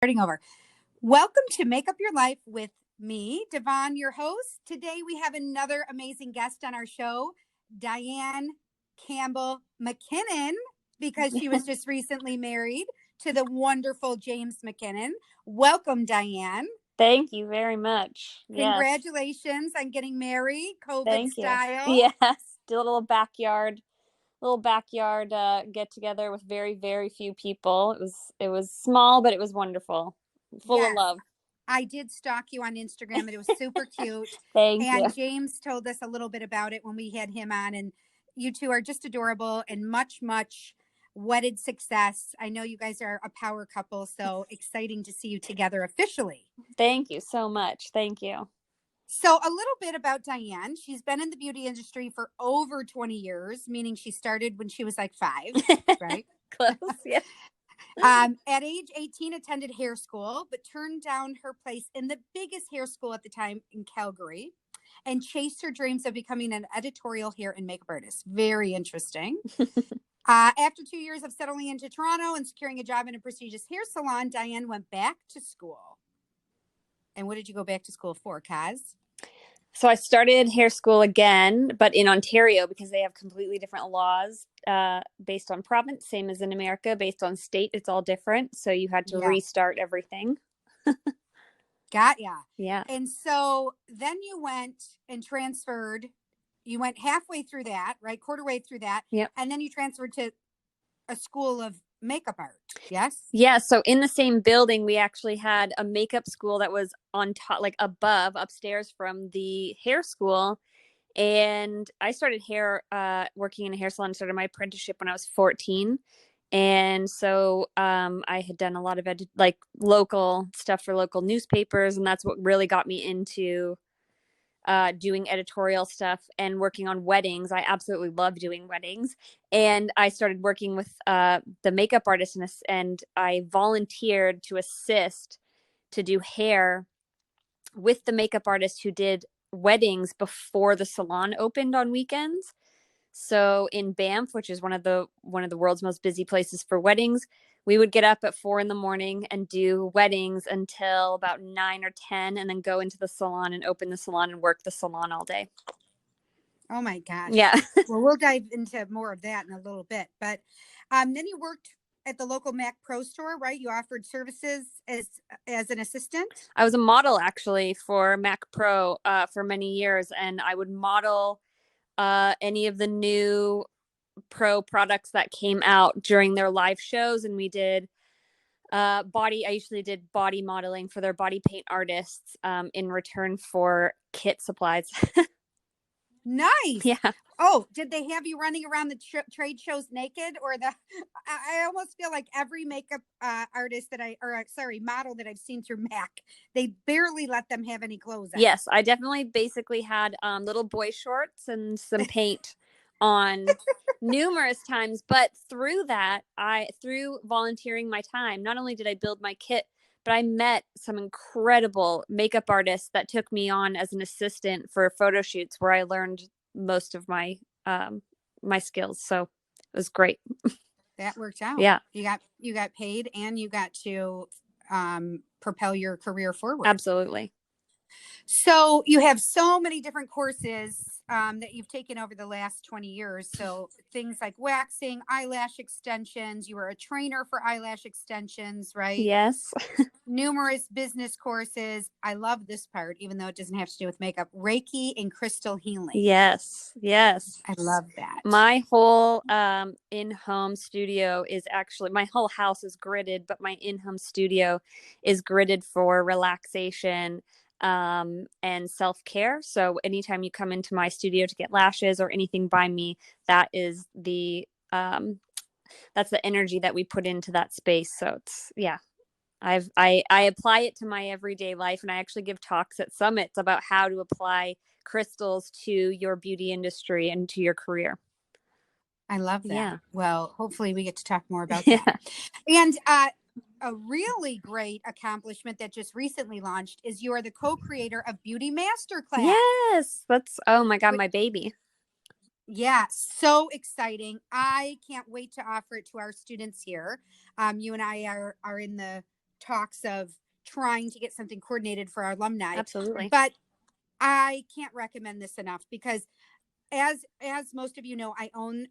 Starting over. Welcome to Make Up Your Life with me, Dyane, your host. Today we have another amazing guest on our show, Dyane Campbell MacKinnon, because she was just recently married to the wonderful James MacKinnon. Welcome, Dyane. Thank you very much. Congratulations on getting married, COVID Thank style. You. Yes, did a little backyard get together with very, very few people. It was small, but it was wonderful. Full of love. I did stalk you on Instagram and it was super cute. Thank you. And James told us a little bit about it when we had him on, and you two are just adorable and much wedded success. I know you guys are a power couple, so exciting to see you together officially. Thank you so much. Thank you. So a little bit about Dyane. She's been in the beauty industry for over 20 years, meaning she started when she was like 5, right? Close, yeah. At age 18, attended hair school, but turned down her place in the biggest hair school at the time in Calgary and chased her dreams of becoming an editorial hair and makeup artist. Very interesting. After 2 years of settling into Toronto and securing a job in a prestigious hair salon, Dyane went back to school. And what did you go back to school for, Kaz? So I started hair school again, but in Ontario, because they have completely different laws based on province, same as in America. Based on state, it's all different. So you had to restart everything. Got ya. Yeah. And so then you went and transferred. You went halfway through that, right? Quarter way through that. Yep. And then you transferred to a school of makeup art. Yes? Yeah. So in the same building, we actually had a makeup school that was on top, like upstairs from the hair school. And I started working in a hair salon, started my apprenticeship when I was 14. And so I had done a lot of local stuff for local newspapers. And that's what really got me into doing editorial stuff and working on weddings. I absolutely love doing weddings. And I started working with the makeup artist and I volunteered to assist to do hair with the makeup artist who did weddings before the salon opened on weekends. So in Banff, which is one of the world's most busy places for weddings, we would get up at 4 a.m. and do weddings until about 9 or 10, and then go into the salon and open the salon and work the salon all day. Oh my gosh. Yeah. Well, we'll dive into more of that in a little bit. But then you worked at the local Mac Pro store, right? You offered services as an assistant. I was a model actually for Mac Pro for many years, and I would model any of the new Pro products that came out during their live shows. And we did I usually did body modeling for their body paint artists in return for kit supplies. Nice. Yeah. Oh, did they have you running around the trade shows naked? Or I almost feel like every makeup model that I've seen through Mac, they barely let them have any clothes on. Yes, I definitely basically had little boy shorts and some paint on numerous times. But through volunteering my time, not only did I build my kit, but I met some incredible makeup artists that took me on as an assistant for photo shoots where I learned most of my my skills. So it was great. That worked out. Yeah. You got paid and you got to propel your career forward. Absolutely. So you have so many different courses that you've taken over the last 20 years. So things like waxing, eyelash extensions. You were a trainer for eyelash extensions, right? Yes. Numerous business courses. I love this part, even though it doesn't have to do with makeup. Reiki and crystal healing. Yes. I love that. My whole in-home studio is actually, my whole house is gridded, but my in-home studio is gridded for relaxation and self-care. So anytime you come into my studio to get lashes or anything by me, that is that's the energy that we put into that space. So it's, yeah. I apply it to my everyday life, and I actually give talks at summits about how to apply crystals to your beauty industry and to your career. I love that. Yeah. Well, hopefully we get to talk more about that. And a really great accomplishment that just recently launched is you are the co-creator of Beauty Masterclass. Yes, that's, oh my God, my baby. Yeah, so exciting. I can't wait to offer it to our students here. You and I are in the talks of trying to get something coordinated for our alumni. Absolutely. But I can't recommend this enough because as most of you know, I own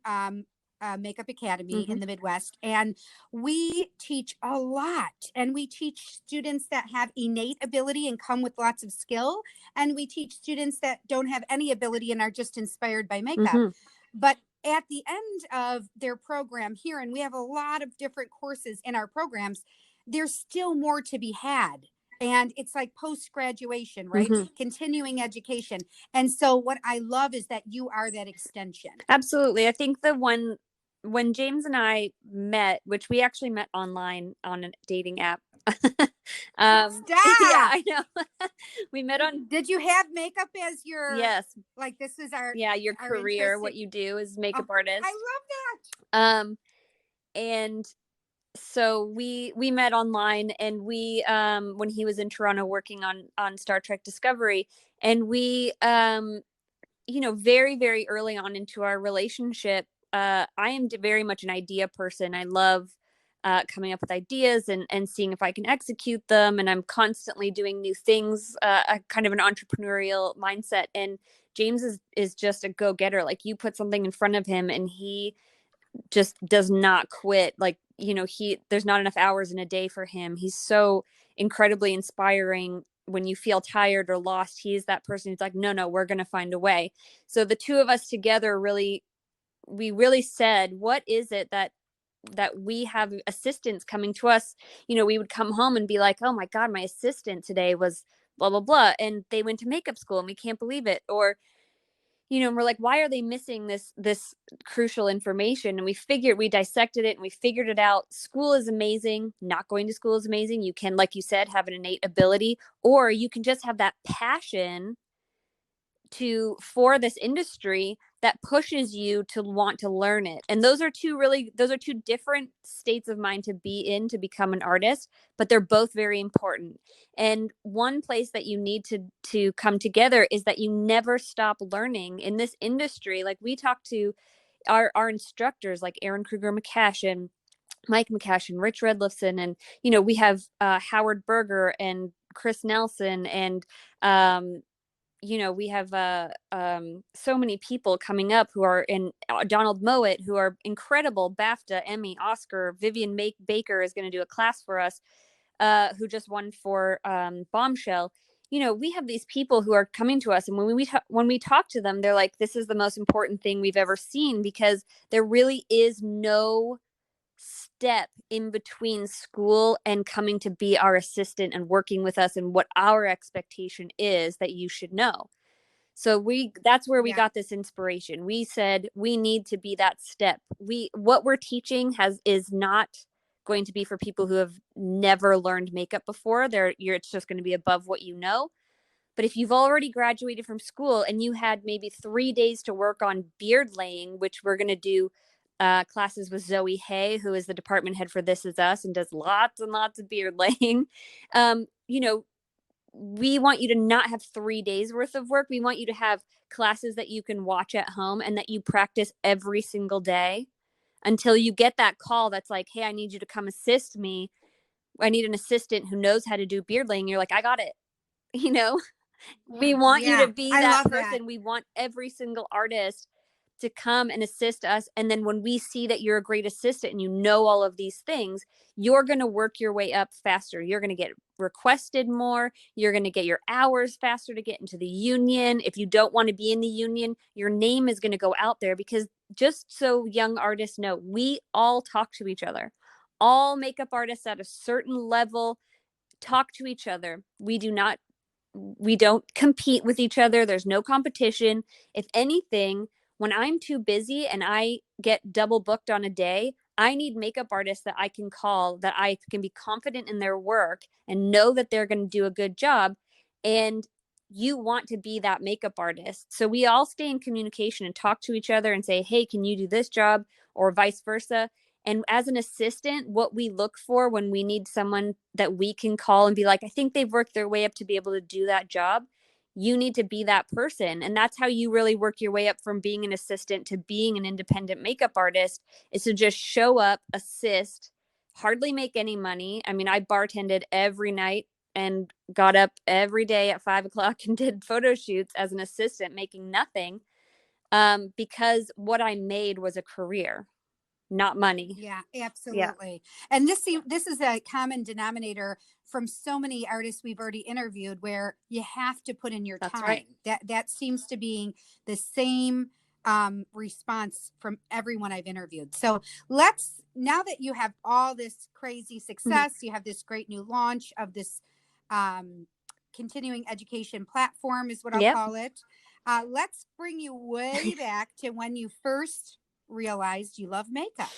Makeup Academy in the Midwest, and we teach a lot, and we teach students that have innate ability and come with lots of skill, and we teach students that don't have any ability and are just inspired by makeup. But at the end of their program here, and we have a lot of different courses in our programs, there's still more to be had. And it's like post-graduation, right? Continuing education. And so what I love is that you are that extension. Absolutely. I think when James and I met, which we actually met online on a dating app. Stop! Yeah, I know. We met on. Did you have makeup as your? Yes. Like this is our. Yeah, your our career, what you do is makeup artist. I love that. And so we met online, and we when he was in Toronto working on Star Trek Discovery, and we very, very early on into our relationship, I am very much an idea person. I love coming up with ideas and seeing if I can execute them, and I'm constantly doing new things, kind of an entrepreneurial mindset. And James is just a go-getter. Like, you put something in front of him and he just does not quit. Like, there's not enough hours in a day for him. He's so incredibly inspiring. When you feel tired or lost, he's that person who's like, no, we're going to find a way. So the two of us together we really said, what is it that we have assistants coming to us? We would come home and be like, oh my God, my assistant today was blah, blah, blah. And they went to makeup school and we can't believe it. Or, and we're like, why are they missing this crucial information? And we dissected it and we figured it out. School is amazing. Not going to school is amazing. You can, like you said, have an innate ability, or you can just have that passion for this industry that pushes you to want to learn it. And those are two different states of mind to be in to become an artist, but they're both very important. And one place that you need to come together is that you never stop learning in this industry. Like, we talk to our instructors like Aaron Kruger McCash and Mike McCash and Rich Redlifson, and we have Howard Berger and Chris Nelson, and we have so many people coming up who are in Donald Mowat, who are incredible. BAFTA, Emmy, Oscar. Vivian Baker is going to do a class for us, who just won for Bombshell. We have these people who are coming to us, and when we talk to them, they're like, this is the most important thing we've ever seen, because there really is no step in between school and coming to be our assistant and working with us, and what our expectation is that you should know. So that's where we got this inspiration. We said, we need to be that step. What we're teaching is not going to be for people who have never learned makeup before. It's just going to be above what you know. But if you've already graduated from school and you had maybe 3 days to work on beard laying, which we're going to do classes with Zoe Hay, who is the department head for This Is Us and does lots and lots of beard laying. We want you to not have 3 days worth of work. We want you to have classes that you can watch at home and that you practice every single day until you get that call that's like, hey, I need you to come assist me. I need an assistant who knows how to do beard laying. You're like, I got it. We want you to be that person. That. We want every single artist to come and assist us. And then when we see that you're a great assistant and you know all of these things, you're going to work your way up faster. You're going to get requested more. You're going to get your hours faster to get into the union. If you don't want to be in the union, your name is going to go out there, because just so young artists know, we all talk to each other. All makeup artists at a certain level talk to each other. We don't compete with each other. There's no competition. If anything, when I'm too busy and I get double booked on a day, I need makeup artists that I can call, that I can be confident in their work and know that they're going to do a good job. And you want to be that makeup artist. So we all stay in communication and talk to each other and say, hey, can you do this job, or vice versa. And as an assistant, what we look for when we need someone that we can call and be like, I think they've worked their way up to be able to do that job, you need to be that person. And that's how you really work your way up from being an assistant to being an independent makeup artist, is to just show up, assist, hardly make any money. I mean, I bartended every night and got up every day at 5 o'clock and did photo shoots as an assistant, making nothing, because what I made was a career, not money. Yeah, Yeah, absolutely. And this is a common denominator from so many artists we've already interviewed, where you have to put in your that's right. time. That seems to be the same response from everyone I've interviewed. So let's, now that you have all this crazy success, you have this great new launch of this um, continuing education platform, is what I'll Yep. call it. Let's bring you way back to when you first realized you love makeup.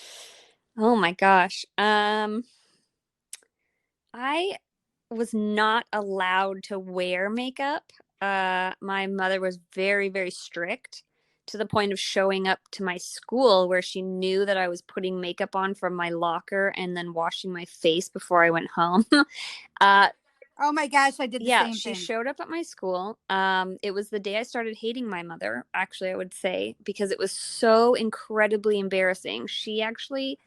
Oh my gosh. I was not allowed to wear makeup. My mother was very, very strict, to the point of showing up to my school where she knew that I was putting makeup on from my locker and then washing my face before I went home. uh, Oh my gosh, I did the yeah, same she thing. showed up at my school. It was the day I started hating my mother, actually, I would say, because it was so incredibly embarrassing. She actually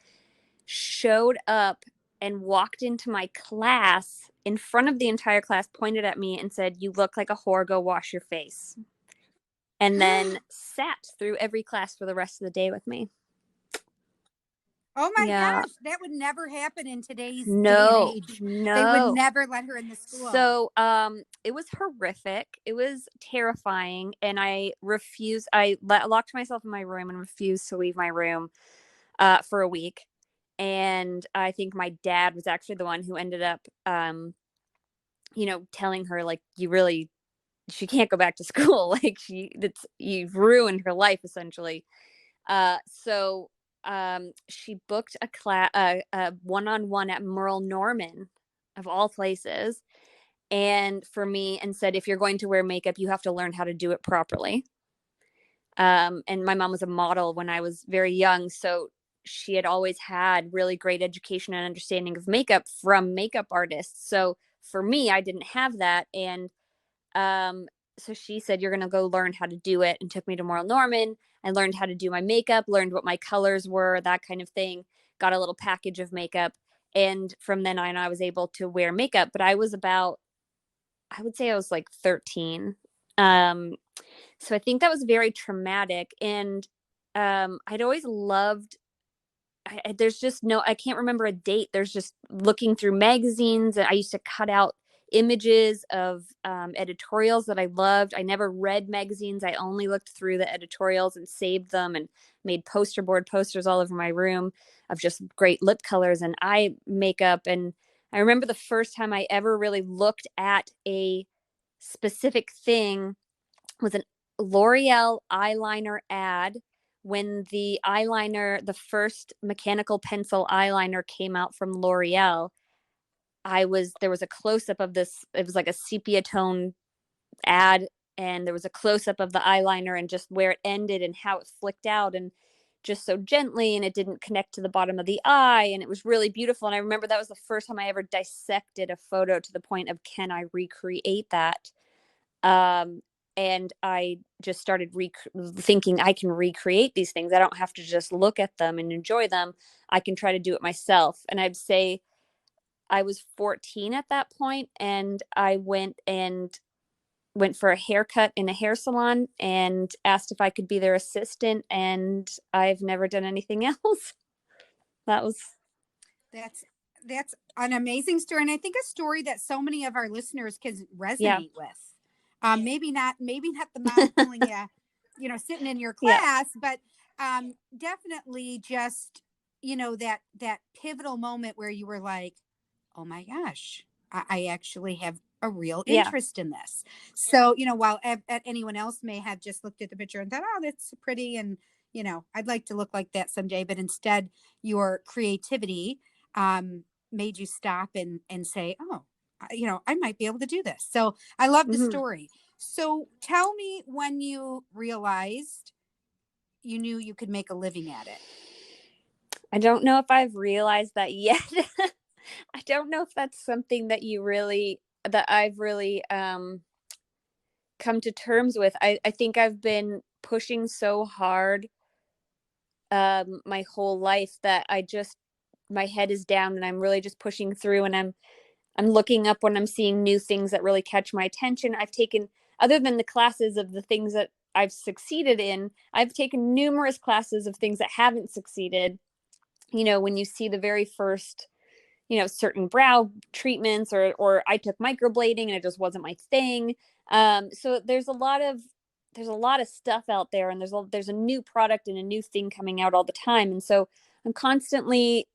showed up and walked into my class in front of the entire class, pointed at me and said, "You look like a whore, go wash your face." And then sat through every class for the rest of the day with me. Oh my Yeah. gosh, that would never happen in today's day and No, age. They would no. never let her in the school. So, it was horrific. It was terrifying. And I refused, locked myself in my room and refused to leave my room, for a week. And I think my dad was actually the one who ended up, telling her, like, she can't go back to school. Like, you've ruined her life, essentially. So she booked a one-on-one at Merle Norman, of all places, and for me, and said, if you're going to wear makeup, you have to learn how to do it properly. And my mom was a model when I was very young, so she had always had really great education and understanding of makeup from makeup artists. So for me, I didn't have that. And um, so she said, you're going to go learn how to do it, and took me to Moral Norman. I learned how to do my makeup, learned what my colors were, that kind of thing, got a little package of makeup. And from then on, I was able to wear makeup. But I would say I was like 13. Um, so I think that was very traumatic. And I'd always loved, there's just no, I can't remember a date. There's just looking through magazines. And I used to cut out images of editorials that I loved. I never read magazines. I only looked through the editorials and saved them and made poster board posters all over my room of just great lip colors and eye makeup. And I remember the first time I ever really looked at a specific thing was an L'Oreal eyeliner ad, when the first mechanical pencil eyeliner came out from L'Oreal. There was a close up of this, it was like a sepia tone ad, and there was a close up of the eyeliner and just where it ended and how it flicked out, and just so gently, and it didn't connect to the bottom of the eye, and it was really beautiful. And I remember that was the first time I ever dissected a photo to the point of, can I recreate that? Um, and I just started thinking, I can recreate these things. I don't have to just look at them and enjoy them. I can try to do it myself. And I'd say I was 14 at that point, and I went for a haircut in a hair salon and asked if I could be their assistant. And I've never done anything else. That was, That's that's an amazing story, and I think a story that so many of our listeners can yeah, resonate with. Maybe not the mom pulling you, sitting in your yeah, class, but definitely just that pivotal moment where you were like, oh my gosh, I actually have a real yeah. interest in this. So while anyone else may have just looked at the picture and thought, oh, that's pretty, and I'd like to look like that someday, but instead your creativity um, made you stop and say, oh, I might be able to do this. So I love the Hmm. story. So tell me when you realized you knew you could make a living at it. I don't know if I've realized that yet. I don't know if that's something that I've really come to terms with. I think I've been pushing so hard my whole life that I just my head is down and I'm really just pushing through, and I'm looking up when I'm seeing new things that really catch my attention. I've taken, other than the classes of the things that I've succeeded in, I've taken numerous classes of things that haven't succeeded. You know, when you see the very first, you know, certain brow treatments, or I took microblading and it just wasn't my thing. So there's a lot of stuff out there, and there's a new product and a new thing coming out all the time. And so I'm constantly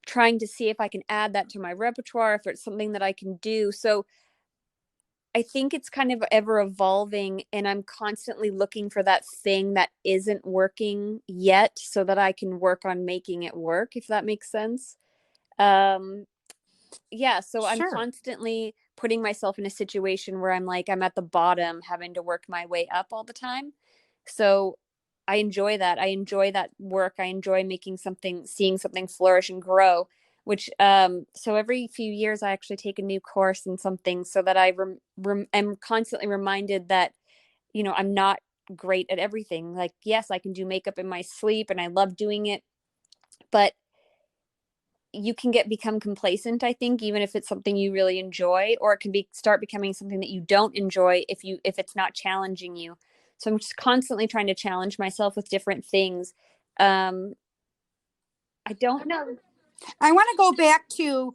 trying to see if I can add that to my repertoire, if it's something that I can do. So I think it's kind of ever evolving, and I'm constantly looking for that thing that isn't working yet so that I can work on making it work, if that makes sense. Um, yeah, so I'm Sure. constantly putting myself in a situation where I'm like, I'm at the bottom, having to work my way up all the time. So I enjoy that. I enjoy that work. I enjoy making something, seeing something flourish and grow, which, so every few years I actually take a new course in something so that I am constantly reminded that, you know, I'm not great at everything. Like, yes, I can do makeup in my sleep and I love doing it, but you can become complacent, I think, even if it's something you really enjoy, or it can start becoming something that you don't enjoy if it's not challenging you. So I'm just constantly trying to challenge myself with different things. um I don't know. I want to go back to,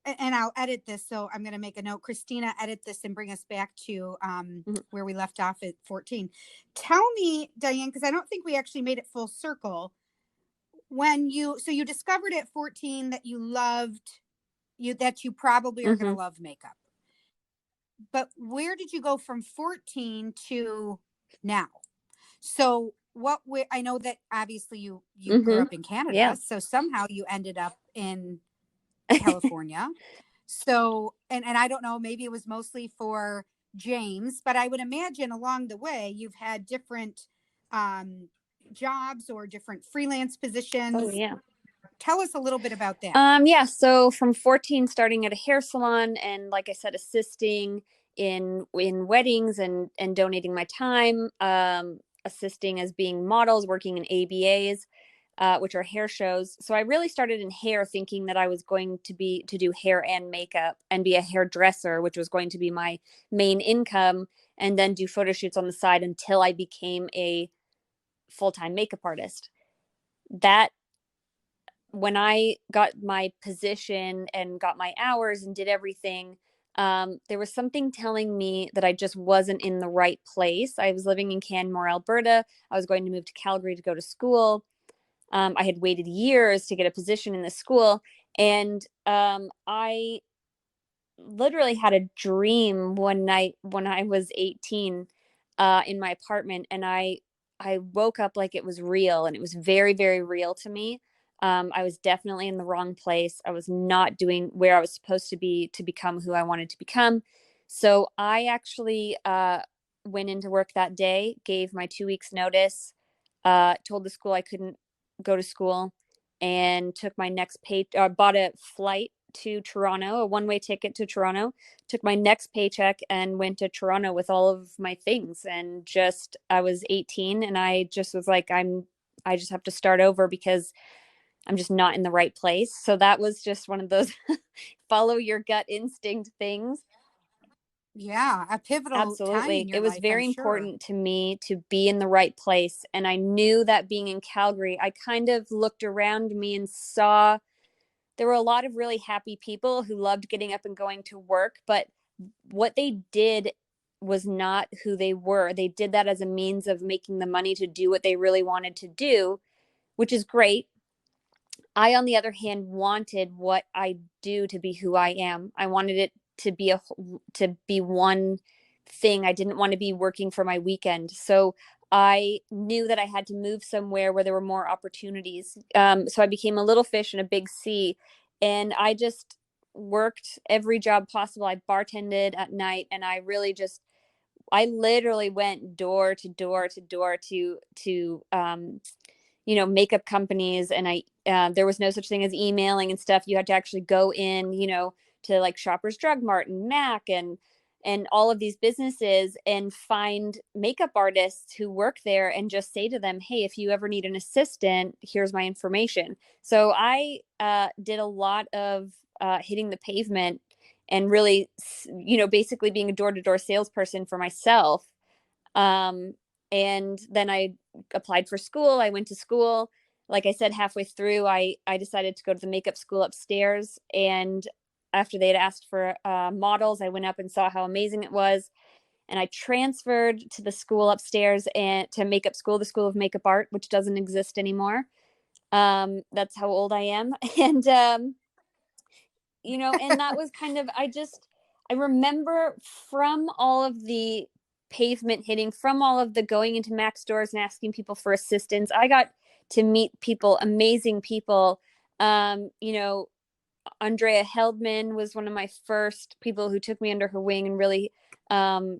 and I'll edit this. So I'm going to make a note. Christina, edit this and bring us back to Mhm. where we left off at 14. Tell me, Dyane, because I don't think we actually made it full circle. So you discovered at 14 that you loved, that you probably are going to Mhm. love makeup. But where did you go from 14 to now? So I know that obviously you grew Mhm. up in Canada, Yeah. so somehow you ended up in California. So, and I don't know, maybe it was mostly for James, but I would imagine along the way you've had different um, jobs or different freelance Oh positions. yeah. Tell us a little bit about that. Yeah, so from 14, starting at a hair salon, and like I said, assisting in weddings and donating my time, assisting as being models, working in ABAs, which are hair shows. So I really started in hair, thinking that I was going to do hair and makeup and be a hairdresser, which was going to be my main income, and then do photo shoots on the side until I became a full-time makeup artist. That When I got my position and got my hours and did everything, there was something telling me that I just wasn't in the right place. I was living in Canmore, Alberta. I was going to move to Calgary to go to school. I had waited years to get a position in the school, and I literally had a dream one night when I was 18, in my apartment, and I woke up like it was real, and it was very, very real to me. I was definitely in the wrong place. I was not doing where I was supposed to be to become who I wanted to become. So I actually went into work that day, gave my 2 weeks notice, told the school I couldn't go to school, and took my next bought a flight to Toronto, a one-way ticket to Toronto, took my next paycheck and went to Toronto with all of my things. And just, I was 18 and I just was like, I just have to start over because I'm just not in the right place. So that was just one of those follow your gut instinct things. Yeah, a pivotal time in Absolutely. your It was life, I'm very sure. important to me to be in the right place. And I knew that being in Calgary, I kind of looked around me and saw there were a lot of really happy people who loved getting up and going to work, but what they did was not who they were. They did that as a means of making the money to do what they really wanted to do, which is great. I, on the other hand, wanted what I do to be who I am. I wanted it to be one thing. I didn't want to be working for my weekend. So I knew that I had to move somewhere where there were more opportunities. So I became a little fish in a big sea, and I just worked every job possible. I bartended at night, and I literally went door to door to door to makeup companies. And there was no such thing as emailing and stuff. You had to actually go in, to like Shoppers Drug Mart and Mac, and all of these businesses and find makeup artists who work there and just say to them, hey, if you ever need an assistant, here's my information. So I did a lot of hitting the pavement and really, basically being a door-to-door salesperson for myself. And then I applied for school. I went to school. Like I said, halfway through, I decided to go to the makeup school upstairs. And after they had asked for models, I went up and saw how amazing it was. And I transferred to the school upstairs and to makeup school, the School of Makeup Art, which doesn't exist anymore. That's how old I am. And, and that was kind of, I remember from all of the pavement hitting, from all of the going into Mac stores and asking people for assistance, I got to meet people, amazing people. Andrea Heldman was one of my first people who took me under her wing and really, taught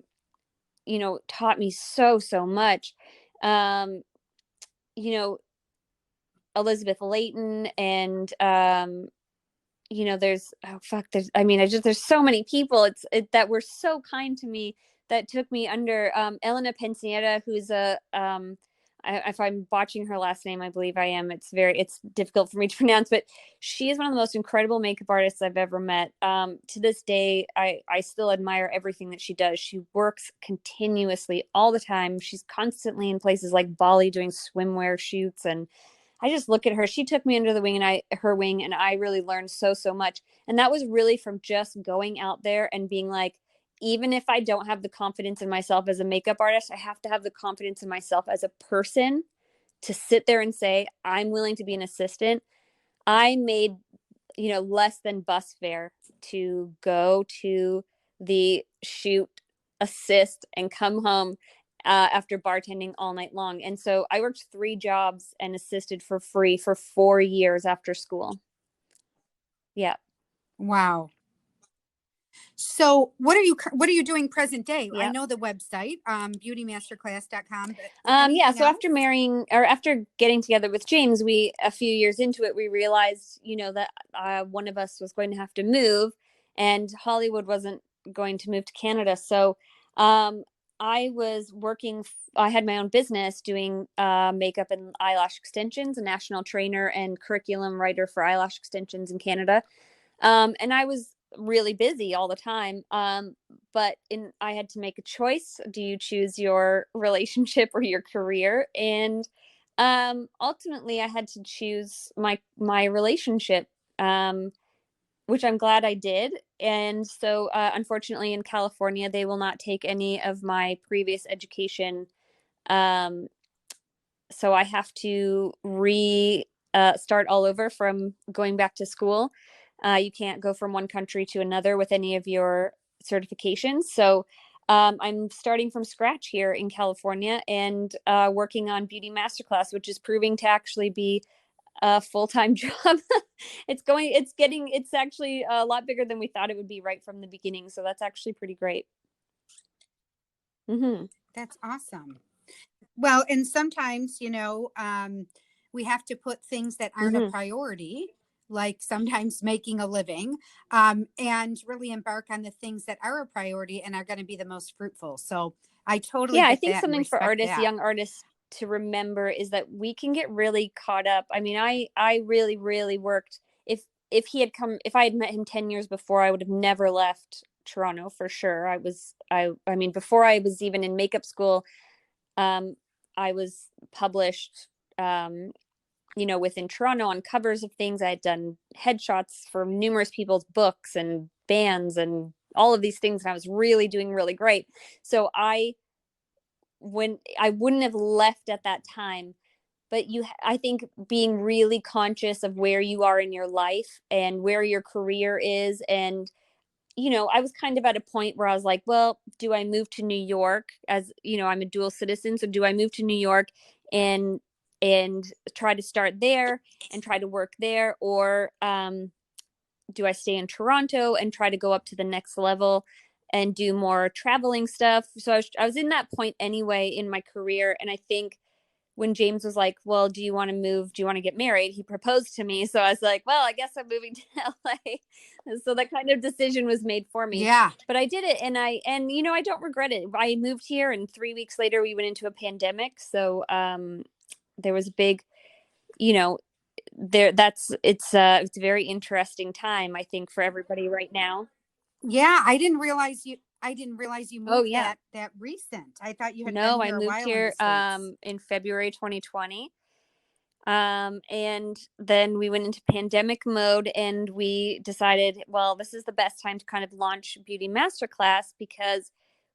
me so much. Elizabeth Layton and, there's there's so many people that were so kind to me, that took me under. Elena Pensieta, who's if I'm botching her last name, I believe I am. It's difficult for me to pronounce, but she is one of the most incredible makeup artists I've ever met. To this day, I still admire everything that she does. She works continuously all the time. She's constantly in places like Bali doing swimwear shoots, and I just look at her. She took me under the wing her wing, and I really learned so much. And that was really from just going out there and being like, even if I don't have the confidence in myself as a makeup artist, I have to have the confidence in myself as a person to sit there and say, I'm willing to be an assistant. I made, less than bus fare to go to the shoot, assist, and come home after bartending all night long. And so I worked 3 jobs and assisted for free for 4 years after school. Yeah. Wow. So what are you doing present day? Yep. I know the website, beautymasterclass.com. So after getting together with James, a few years into it, we realized, that one of us was going to have to move, and Hollywood wasn't going to move to Canada. So I was working, I had my own business doing makeup and eyelash extensions, a national trainer and curriculum writer for eyelash extensions in Canada. And I was really busy all the time. But I had to make a choice. Do you choose your relationship or your career? And ultimately I had to choose my relationship, which I'm glad I did. And so unfortunately in California, they will not take any of my previous education. So I have to start all over from going back to school. You can't go from one country to another with any of your certifications. So I'm starting from scratch here in California and working on Beauty Masterclass, which is proving to actually be a full-time job. It's actually a lot bigger than we thought it would be right from the beginning. So that's actually pretty great. Mm-hmm. That's awesome. Well, and sometimes, we have to put things that aren't a priority, like sometimes making a living, and really embark on the things that are a priority and are going to be the most fruitful. So I totally get I think that something for artists, that. young artists, to remember is that we can get really caught up. I mean, I really, really worked. If I had met him 10 years before, I would have never left Toronto for sure. I mean, before I was even in makeup school, I was published, within Toronto on covers of things. I had done headshots for numerous people's books and bands and all of these things. And I was really doing really great. So I wouldn't have left at that time, but I think being really conscious of where you are in your life and where your career is. And, I was kind of at a point where I was like, well, do I move to New York as, I'm a dual citizen. So do I move to New York and try to start there and try to work there? Or do I stay in Toronto and try to go up to the next level and do more traveling stuff? So I was in that point anyway in my career. And I think when James was like, well, do you want to move? Do you want to get married? He proposed to me. So I was like, well, I guess I'm moving to LA. And so that kind of decision was made for me. Yeah. But I did it, and I don't regret it. I moved here, and 3 weeks later we went into a pandemic. So there was a big, you know, it's a very interesting time, I think, for everybody right now. Yeah, I didn't realize you Oh moved yeah. that recent. I thought you had been No, I here a moved while in the here States. in February 2020. And then we went into pandemic mode, and we decided, well, this is the best time to kind of launch Beauty Masterclass, because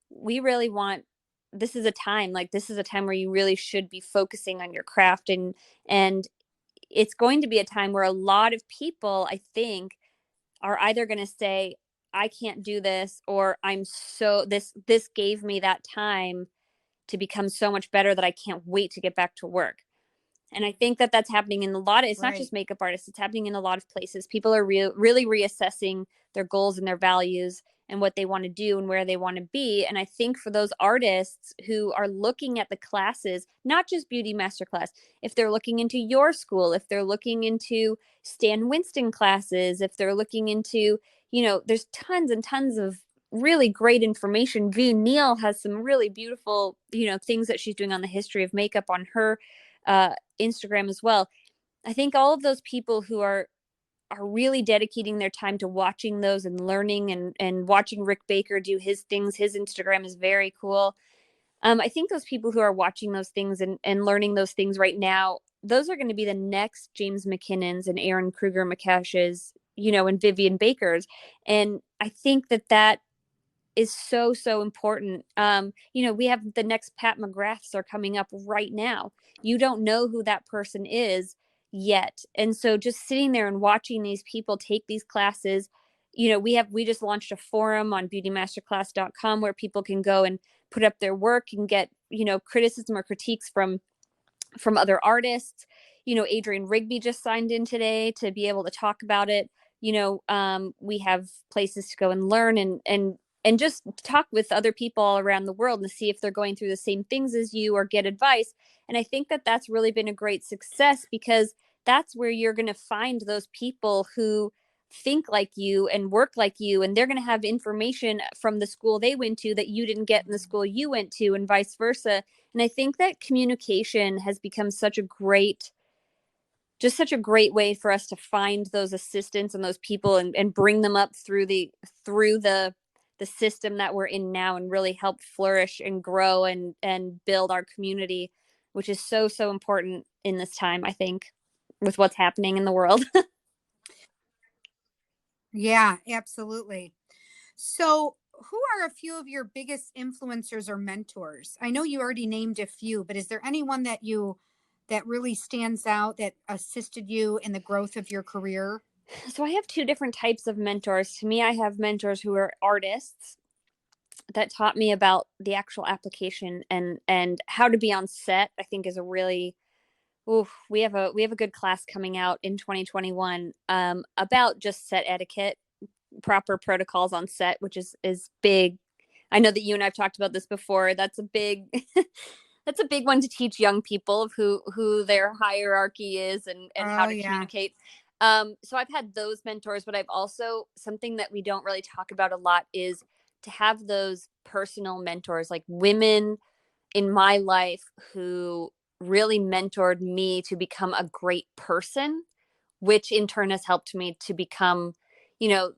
we really want, this is a time where you really should be focusing on your craft, and it's going to be a time where a lot of people, I think, are either going to say, I can't do this, or this gave me that time to become so much better that I can't wait to get back to work. And I think that that's happening in a lot of, it's not Right. just makeup artists, it's happening in a lot of places. People are really reassessing their goals and their values and what they want to do and where they want to be. And I think for those artists who are looking at the classes, not just Beauty Masterclass, if they're looking into your school, if they're looking into Stan Winston classes, if they're looking into, there's tons and tons of really great information. V Neal has some really beautiful, things that she's doing on the history of makeup on her Instagram as well. I think all of those people who are really dedicating their time to watching those and learning, and watching Rick Baker do his things. His Instagram is very cool. I think those people who are watching those things and learning those things right now, those are going to be the next James MacKinnons and Aaron Kruger McCash's, and Vivian Bakers. And I think that is so, so important. We have the next Pat McGraths are coming up right now. You don't know who that person is yet. And so just sitting there and watching these people take these classes, we just launched a forum on beautymasterclass.com where people can go and put up their work and get, criticism or critiques from other artists. Adrian Rigby just signed in today to be able to talk about it. We have places to go and learn and just talk with other people all around the world and see if they're going through the same things as you or get advice. And I think that that's really been a great success, because that's where you're going to find those people who think like you and work like you, and they're going to have information from the school they went to that you didn't get in the school you went to, and vice versa. And I think that communication has become such a great way for us to find those assistants and those people, and bring them up through the system that we're in now, and really help flourish and grow and build our community, which is so, so important in this time, I think, with what's happening in the world. Yeah, absolutely. So, who are a few of your biggest influencers or mentors? I know you already named a few, but is there anyone that really stands out that assisted you in the growth of your career? So I have two different types of mentors. To me, I have mentors who are artists that taught me about the actual application and how to be on set. I think is a really, we have a good class coming out in 2021 about just set etiquette, proper protocols on set, which is big. I know that you and I've talked about this before. That's a big that's a big one to teach young people of who their hierarchy is, and how Oh, to yeah. communicate. So I've had those mentors, but I've also, something that we don't really talk about a lot is to have those personal mentors, like women in my life who really mentored me to become a great person, which in turn has helped me to become, you know,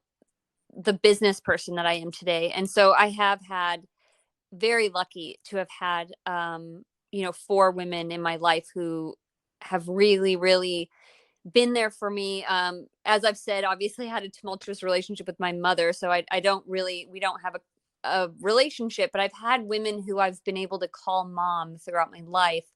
the business person that I am today. And so I have had, very lucky to have had, 4 women in my life who have really, really been there for me. As I've said, obviously I had a tumultuous relationship with my mother. So I don't really, we don't have a relationship, but I've had women who I've been able to call mom throughout my life,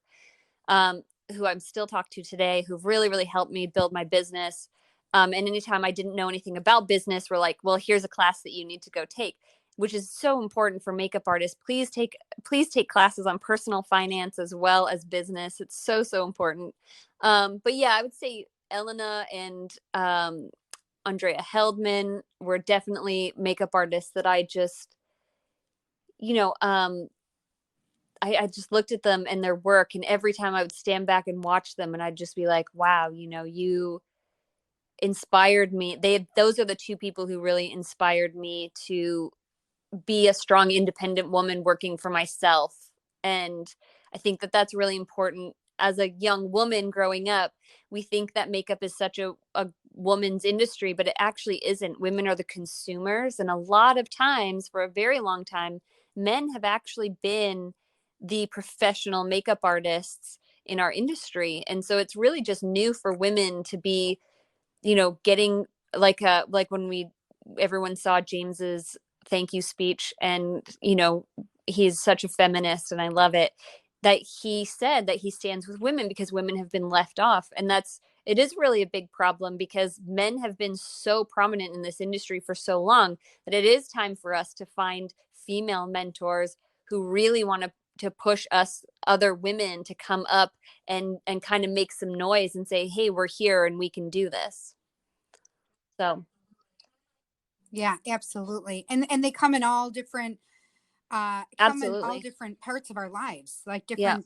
um, who I'm still talking to today, who've really, really helped me build my business. And anytime I didn't know anything about business, we're like, well, here's a class that you need to go take, which is so important for makeup artists. Please take classes on personal finance as well as business. It's so, so important. But yeah, I would say Elena and Andrea Heldman were definitely makeup artists that I just, you know, I just looked at them and their work, and every time I would stand back and watch them, and I'd just be like, wow, you inspired me. Those are the two people who really inspired me to be a strong, independent woman working for myself. And I think that that's really important. As a young woman growing up, we think that makeup is such a woman's industry, but it actually isn't. Women are the consumers. And a lot of times, for a very long time, men have actually been the professional makeup artists in our industry. And so it's really just new for women to be, getting like when everyone saw James's thank you speech, and he's such a feminist, and I love it that he said that he stands with women because women have been left off. And it is really a big problem because men have been so prominent in this industry for so long that it is time for us to find female mentors who really want to push us other women to come up and kind of make some noise and say, hey, we're here and we can do this. So Yeah, absolutely. And they come in all different absolutely. parts of our lives, like Yeah.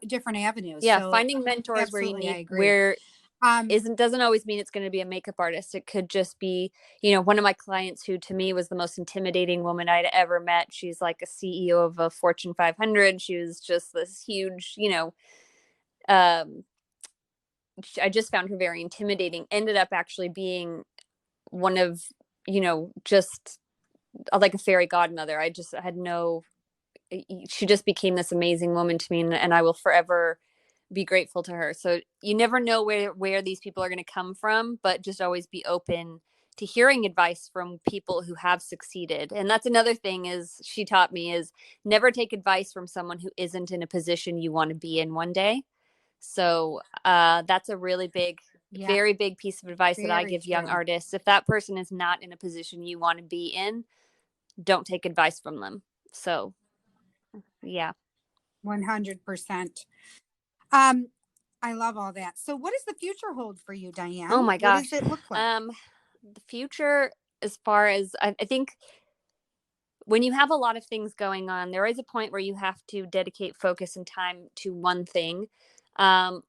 different avenues. Yeah. So Finding mentors where you absolutely, I need, agree. where doesn't always mean it's going to be a makeup artist. It could just be, one of my clients who to me was the most intimidating woman I'd ever met. She's like a CEO of a Fortune 500. She was just this huge, um, I just found her very intimidating. Ended up actually being one of, just like a fairy godmother. I just had she just became this amazing woman to me, and I will forever be grateful to her. So you never know where these people are going to come from, but just always be open to hearing advice from people who have succeeded. And that's another thing is she taught me is never take advice from someone who isn't in a position you want to be in one day. So that's a really big, very big piece of advice that I give young artists. If that person is not in a position you want to be in, don't take advice from them. So yeah. 100%. I love all that. So what does the future hold for you, Dyane? Oh my gosh. What does it look like? The future, as far as I think when you have a lot of things going on, there is a point where you have to dedicate focus and time to one thing. I'm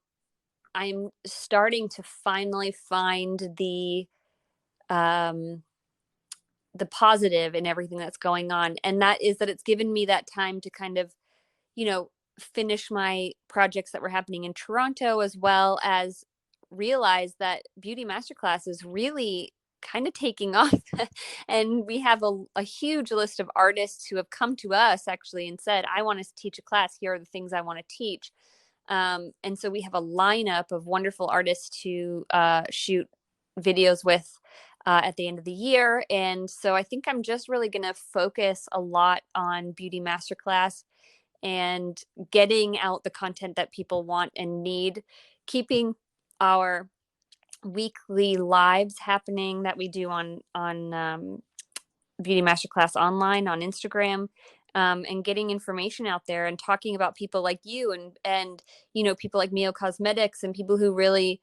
starting to finally find the positive in everything that's going on. And that is that it's given me that time to kind of, finish my projects that were happening in Toronto, as well as realize that Beauty Masterclass is really kind of taking off. And we have a huge list of artists who have come to us actually and said, I want to teach a class. Here are the things I want to teach. And so we have a lineup of wonderful artists to shoot videos with at the end of the year. And so I think I'm just really going to focus a lot on Beauty Masterclass and getting out the content that people want and need, keeping our weekly lives happening that we do on Beauty Masterclass online on Instagram, and getting information out there and talking about people like you and people like Mio Cosmetics and people who really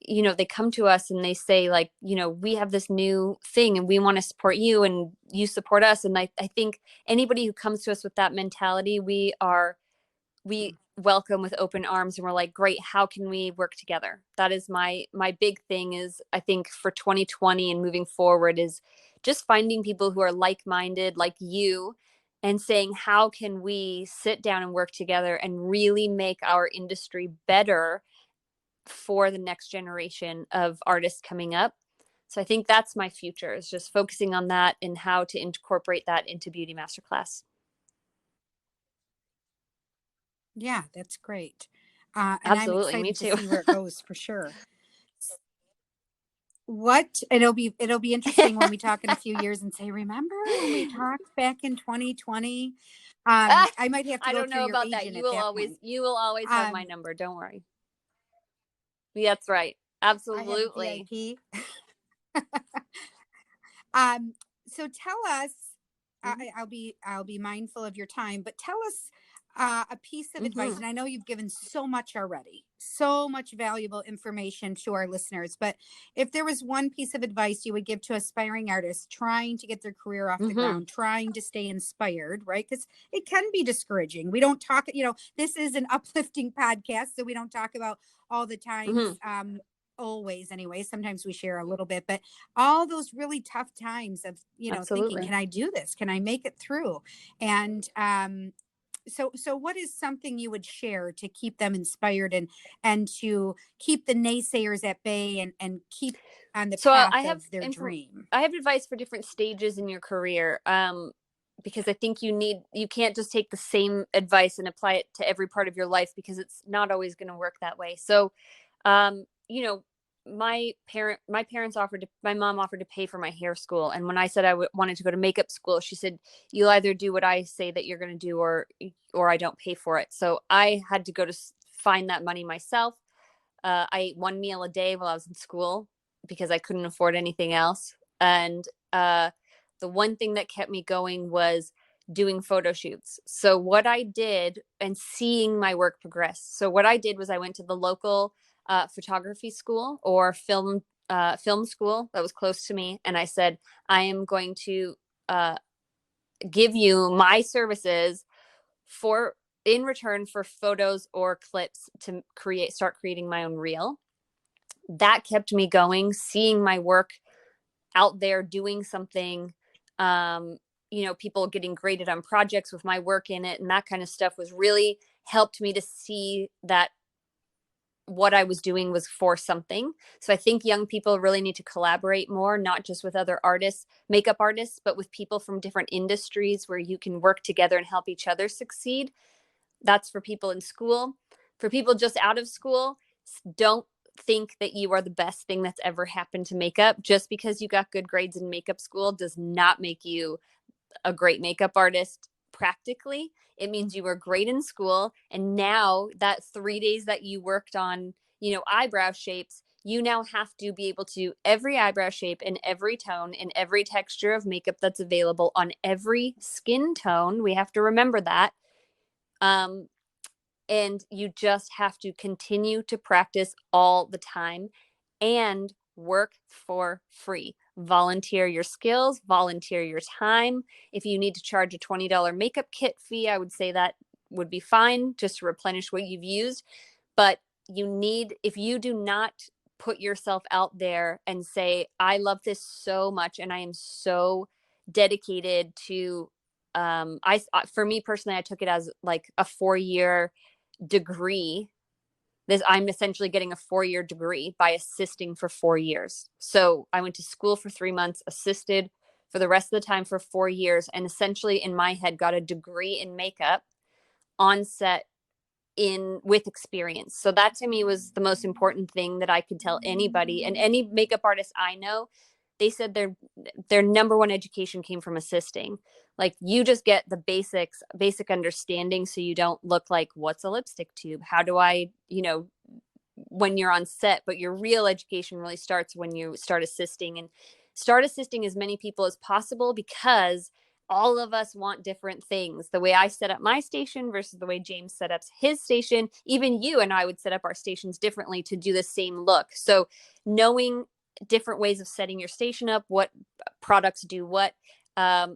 they come to us and they say like, we have this new thing and we want to support you and you support us. And I think anybody who comes to us with that mentality, we welcome with open arms, and we're like, great, how can we work together? That is my big thing is I think for 2020 and moving forward is just finding people who are like-minded like you and saying, how can we sit down and work together and really make our industry better for the next generation of artists coming up. So I think that's my future, is just focusing on that and how to incorporate that into Beauty Masterclass. Yeah, that's great. And Absolutely, I'm me excited too. to see where it goes for sure. It'll be interesting when we talk in a few years and say, remember when we talked back in 2020? I might have to I go don't through know your about that. agent at that point. You will always have my number. Don't worry. That's right. Absolutely. I have a VIP. So tell us, I'll be mindful of your time, but tell us a piece of advice, and I know you've given so much already, so much valuable information to our listeners, but if there was one piece of advice you would give to aspiring artists trying to get their career off the ground, trying to stay inspired, right? Because it can be discouraging. We don't talk, this is an uplifting podcast, so we don't talk about all the times, always anyway. Sometimes we share a little bit, but all those really tough times of, thinking, can I do this? Can I make it through? And, so what is something you would share to keep them inspired and to keep the naysayers at bay and keep on the path of their dream? I have advice for different stages in your career. Because I think you can't just take the same advice and apply it to every part of your life, because it's not always going to work that way. So, my mom offered to pay for my hair school. And when I said I wanted to go to makeup school, she said, you'll either do what I say that you're going to do, or I don't pay for it. So I had to go to find that money myself. I ate one meal a day while I was in school because I couldn't afford anything else. And, the one thing that kept me going was doing photo shoots. So what I did, and seeing my work progress. So what I did was I went to the local photography school or film school that was close to me. And I said, I am going to give you my services in return for photos or clips to start creating my own reel. That kept me going, seeing my work out there doing something, people getting graded on projects with my work in it, and that kind of stuff was really helped me to see that what I was doing was for something. So I think young people really need to collaborate more, not just with other artists, makeup artists, but with people from different industries where you can work together and help each other succeed. That's for people in school. For people just out of school, don't think that you are the best thing that's ever happened to makeup. Just because you got good grades in makeup school does not make you a great makeup artist practically. It means you were great in school, and now that 3 days that you worked on, eyebrow shapes, you now have to be able to every eyebrow shape in every tone in every texture of makeup that's available on every skin tone. We have to remember that. And you just have to continue to practice all the time and work for free. Volunteer your skills, volunteer your time. If you need to charge a $20 makeup kit fee, I would say that would be fine, just to replenish what you've used. But if you do not put yourself out there and say, I love this so much and I am so dedicated to, for me personally, I took it as like a 4-year degree. I'm essentially getting a 4-year degree by assisting for 4 years. So I went to school for 3 months, assisted for the rest of the time for 4 years, and essentially in my head got a degree in makeup on set with experience. So that to me was the most important thing that I could tell anybody, and any makeup artist I know. They said their number one education came from assisting. Like, you just get the basic understanding, so you don't look like, what's a lipstick tube? How do I, when you're on set, but your real education really starts when you start assisting as many people as possible, because all of us want different things. The way I set up my station versus the way James set up his station, even you and I would set up our stations differently to do the same look. So knowing different ways of setting your station up, what products do what,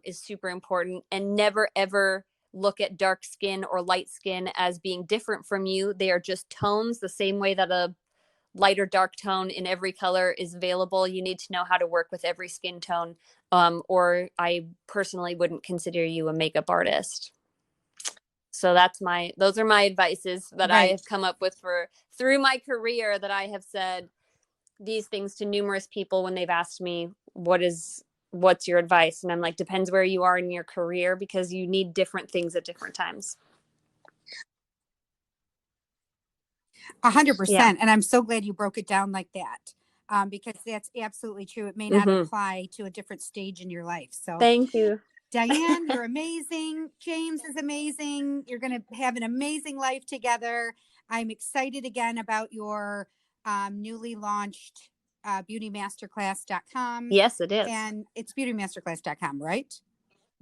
is super important. And never ever look at dark skin or light skin as being different from you. They are just tones, the same way that a light or dark tone in every color is available. You need to know how to work with every skin tone, or I personally wouldn't consider you a makeup artist. So those are my advices that I have come up with through my career, that I have said these things to numerous people when they've asked me, what's your advice? And I'm like, depends where you are in your career, because you need different things at different times. 100%. Yeah. And I'm so glad you broke it down like that, because that's absolutely true. It may not apply to a different stage in your life. So thank you, Dyane. You're amazing. James is amazing. You're going to have an amazing life together. I'm excited again about your newly launched beautymasterclass.com. Yes, it is. And it's beautymasterclass.com, right?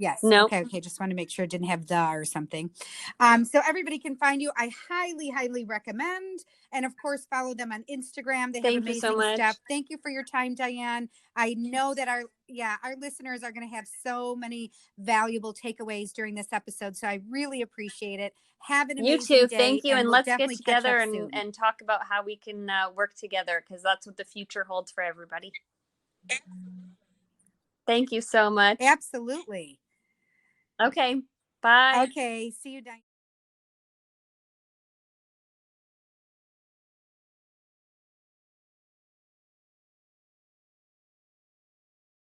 Yes. Nope. Okay. Just want to make sure it didn't have the or something. So everybody can find you. I highly, highly recommend. And of course, follow them on Instagram. They have Thank you so amazing much. stuff. Thank you for your time, Dyane. I know that our listeners are going to have so many valuable takeaways during this episode. So I really appreciate it. Have an You amazing too. day, Thank you. and And we'll let's get definitely catch up together soon. and talk about how we can work together, because that's what the future holds for everybody. Thank you so much. Absolutely. Okay. Bye. Okay. See you, Dyane.